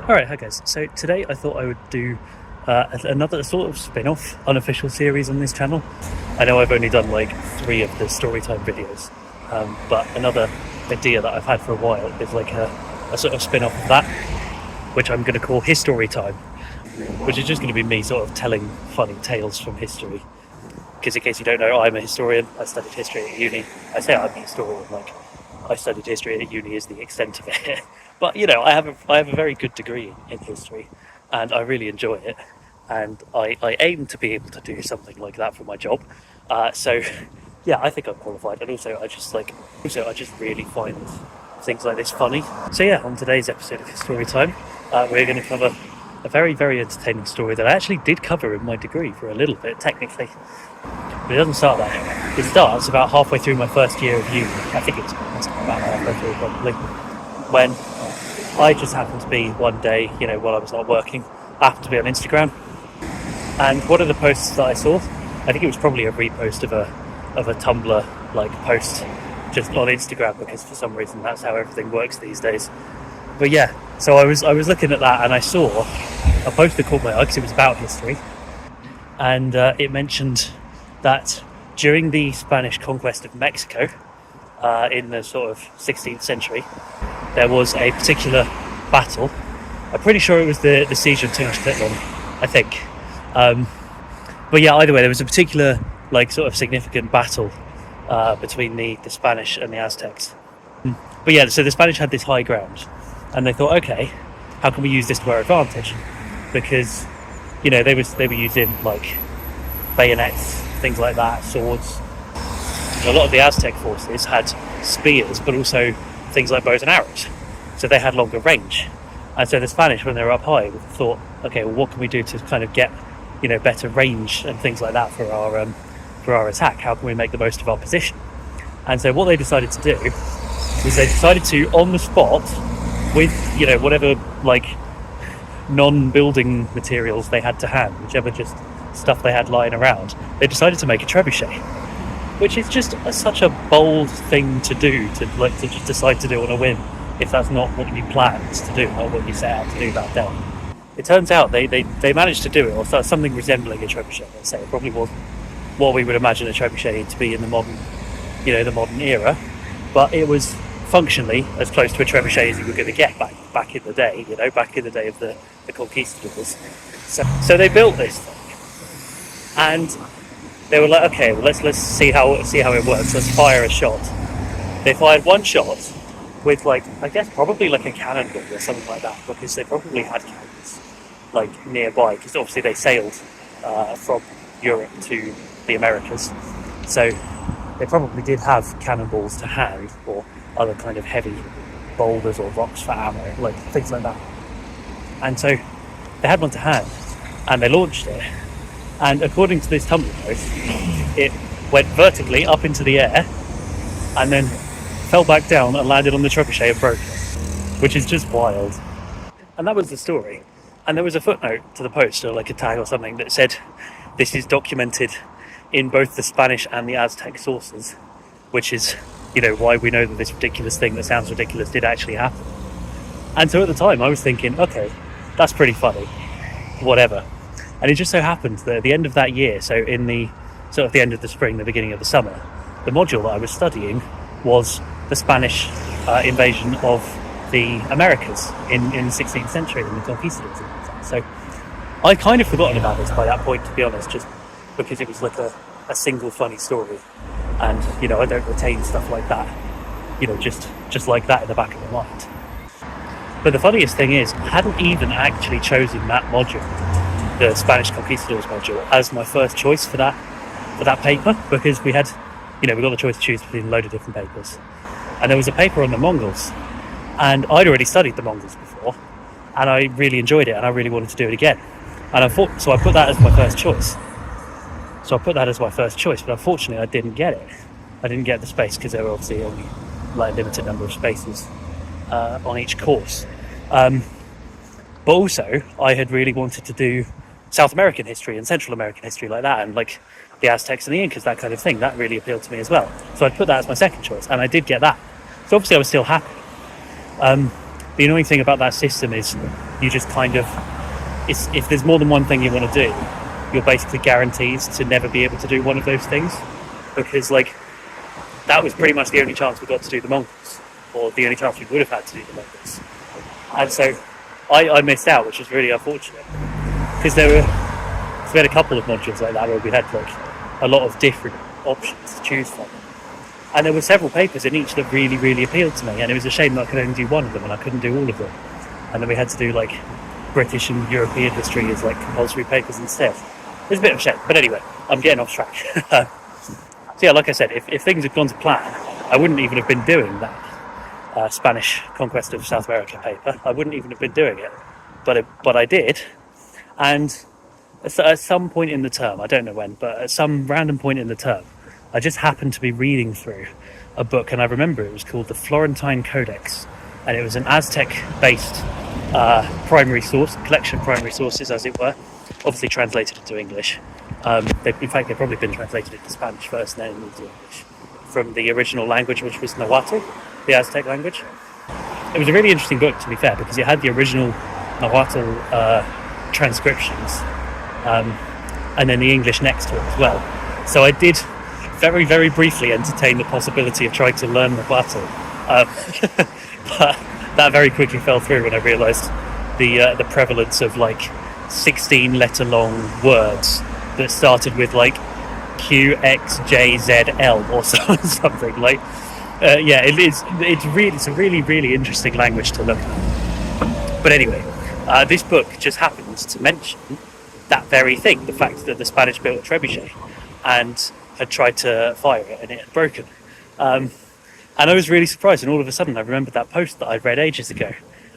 Alright, hi guys. So today I thought I would do another sort of spin-off unofficial series on this channel. I know I've only done like 3 of the storytime videos, but another idea that I've had for a while is like a sort of spin-off of that, which I'm going to call historytime, which is just going to be me sort of telling funny tales from history. Because in case you don't know, I'm a historian. I studied history at uni. I say I'm a historian, like I studied history at uni is the extent of it. But you know, I have a very good degree in history, and I really enjoy it. And I aim to be able to do something like that for my job. So yeah, I think I'm qualified. And also I just really find things like this funny. So yeah, on today's episode of History Time, we're going to cover a very, very entertaining story that I actually did cover in my degree for a little bit, technically. But it doesn't start there. It starts about halfway through my first year of uni. I think it's about halfway through, probably. When I just happened to be one day, you know, while I was not working, I happened to be on Instagram. And one of the posts that I saw, I think it was probably a repost of a Tumblr like post just on Instagram, because for some reason that's how everything works these days. But yeah, so I was looking at that and I saw a post that caught my eye because it was about history. And it mentioned that during the Spanish conquest of Mexico in the sort of 16th century, there was a particular battle. I'm pretty sure it was the siege of Tenochtitlan, I think. But yeah, either way, there was a particular like sort of significant battle between the Spanish and the Aztecs. But yeah, so the Spanish had this high ground, and they thought, okay, how can we use this to our advantage? Because you know they were using like bayonets, things like that, swords. A lot of the Aztec forces had spears, but also things like bows and arrows, so they had longer range. And so the Spanish, when they were up high, thought, okay, well, what can we do to kind of get, you know, better range and things like that for our attack? How can we make the most of our position? And so what they decided to do was they decided to, on the spot, with, you know, whatever like non-building materials they had to hand, whichever just stuff they had lying around, they decided to make a trebuchet, which is just such a bold thing to do, to just decide to do on a whim, if that's not what you planned to do, not what you set out to do that day. It turns out they managed to do it, or something resembling a trebuchet, let's say. It probably wasn't what we would imagine a trebuchet to be in the modern era, but it was functionally as close to a trebuchet as you were going to get back in the day, you know, back in the day of the conquistadors. So they built this thing, and they were like, okay, well, let's see how it works. Let's fire a shot. They fired one shot with, like, I guess probably like a cannonball or something like that, because they probably had cannons like nearby, because obviously they sailed from Europe to the Americas, so they probably did have cannonballs to hand, or other kind of heavy boulders or rocks for ammo, like things like that. And so they had one to hand, and they launched it. And according to this Tumblr post, it went vertically up into the air and then fell back down and landed on the trebuchet and broke it, which is just wild. And that was the story. And there was a footnote to the post, or like a tag or something, that said this is documented in both the Spanish and the Aztec sources, which is, you know, why we know that this ridiculous thing that sounds ridiculous did actually happen. And so at the time I was thinking, okay, that's pretty funny, whatever. And it just so happened that at the end of that year, so in the sort of the end of the spring, the beginning of the summer, the module that I was studying was the Spanish invasion of the Americas in the 16th century, in the conquistadors. So I'd kind of forgotten about this by that point, to be honest, just because it was like a single funny story. And, you know, I don't retain stuff like that, you know, just like that in the back of my mind. But the funniest thing is, I hadn't even actually chosen that module, the Spanish Conquistadors module, as my first choice for that paper, because we got the choice to choose between a load of different papers. And there was a paper on the Mongols, and I'd already studied the Mongols before, and I really enjoyed it, and I really wanted to do it again. And so I put that as my first choice. But unfortunately I didn't get it. I didn't get the space, because there were obviously only like a limited number of spaces on each course. But also, I had really wanted to do South American history and Central American history like that, and like the Aztecs and the Incas, that kind of thing. That really appealed to me as well. So I'd put that as my second choice, and I did get that. So obviously I was still happy. The annoying thing about that system is you just kind of, if there's more than one thing you want to do, you're basically guaranteed to never be able to do one of those things, because like that was pretty much the only chance we got to do the Mongols, or the only chance we would have had to do the Mongols. And so I missed out, which was really unfortunate, because we had a couple of modules like that where we had like a lot of different options to choose from, and there were several papers in each that really, really appealed to me, and it was a shame that I could only do one of them and I couldn't do all of them. And then we had to do like British and European history as like compulsory papers instead. It's a bit of a shame, but anyway, I'm getting off track. So yeah, like I said, if things had gone to plan, I wouldn't even have been doing that Spanish conquest of South America paper. I wouldn't even have been doing it, but I did. And at some point in the term, I don't know when, but at some random point in the term, I just happened to be reading through a book, and I remember it was called the Florentine Codex, and it was an Aztec-based primary source, collection of primary sources, as it were, obviously translated into English. In fact, they've probably been translated into Spanish first and then into English from the original language, which was Nahuatl, the Aztec language. It was a really interesting book, to be fair, because it had the original Nahuatl transcriptions and then the English next to it as well. So I did very, very briefly entertain the possibility of trying to learn Nahuatl, but that very quickly fell through when I realised the prevalence of like 16 letter long words that started with like Q, X, J, Z, L or something like. It's a really, really interesting language to look at. But anyway, this book just happens to mention that very thing, the fact that the Spanish built a trebuchet and had tried to fire it and it had broken. And I was really surprised, and all of a sudden I remembered that post that I'd read ages ago.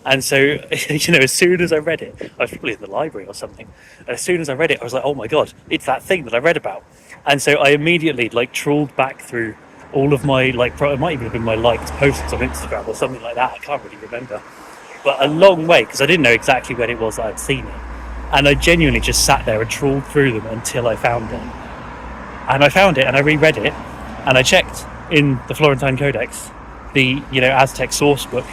And so, as soon as I read it, I was probably in the library or something, and as soon as I read it, I was like, oh my god, it's that thing that I read about. And so I immediately trawled back through all of my, it might even have been my liked posts on Instagram or something like that, I can't really remember. But a long way, because I didn't know exactly when it was that I'd seen it. And I genuinely just sat there and trawled through them until I found it. And I found it, and I reread it, and I checked in the Florentine Codex, the Aztec source book,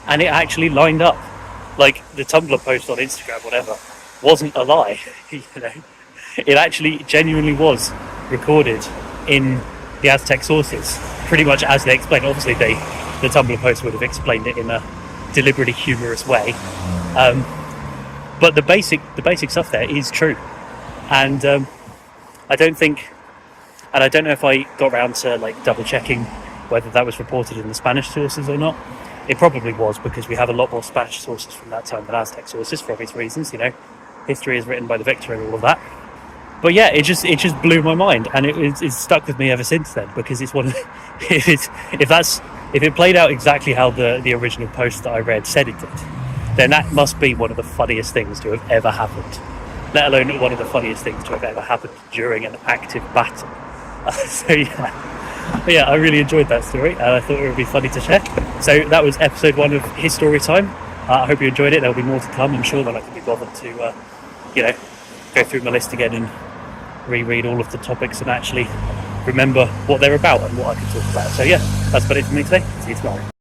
and it actually lined up. Like the Tumblr post on Instagram, whatever, wasn't a lie. It actually genuinely was recorded in the Aztec sources, pretty much as they explained. Obviously, the Tumblr post would have explained it in a deliberately humorous way, but the basic stuff there is true. And I don't know if I got around to double checking whether that was reported in the Spanish sources or not. It probably was, because we have a lot more Spanish sources from that time than Aztec sources for obvious reasons. History is written by the victor and all of that. But yeah, it just blew my mind, and it's stuck with me ever since then, because it's one of if it played out exactly how the original post that I read said it did, then that must be one of the funniest things to have ever happened. Let alone one of the funniest things to have ever happened during an active battle. So yeah, I really enjoyed that story, and I thought it would be funny to share. So that was episode 1 of History Time. I hope you enjoyed it. There'll be more to come, I'm sure, when I can be bothered to go through my list again and reread all of the topics and actually remember what they're about and what I can talk about. So yeah, that's about it for me today. See you tomorrow.